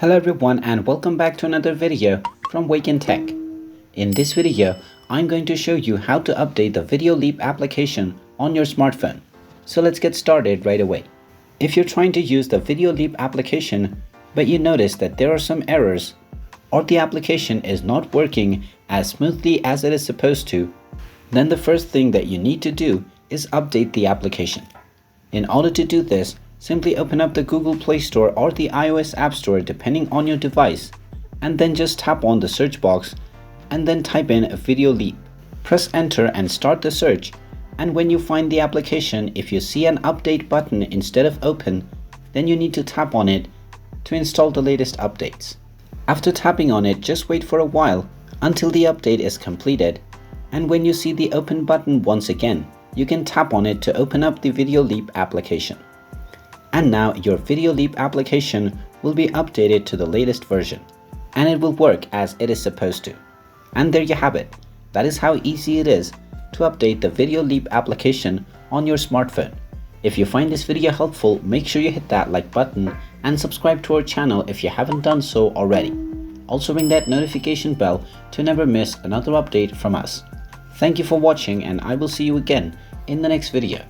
Hello everyone and welcome back to another video from Wake&Tech. In this video, I'm going to show you how to update the Videoleap application on your smartphone. So let's get started right away. If you're trying to use the Videoleap application, but you notice that there are some errors, or the application is not working as smoothly as it is supposed to, then the first thing that you need to do is update the application. In order to do this, simply open up the Google Play Store or the iOS App Store depending on your device, and then just tap on the search box and then type in Videoleap. Press enter and start the search, and when you find the application, if you see an update button instead of open, then you need to tap on it to install the latest updates. After tapping on it, just wait for a while until the update is completed, and when you see the open button once again, you can tap on it to open up the Videoleap application. And now your Videoleap application will be updated to the latest version, and it will work as it is supposed to. And there you have it. That is how easy it is to update the Videoleap application on your smartphone. If you find this video helpful, make sure you hit that like button and subscribe to our channel if you haven't done so already. Also ring that notification bell to never miss another update from us. Thank you for watching, and I will see you again in the next video.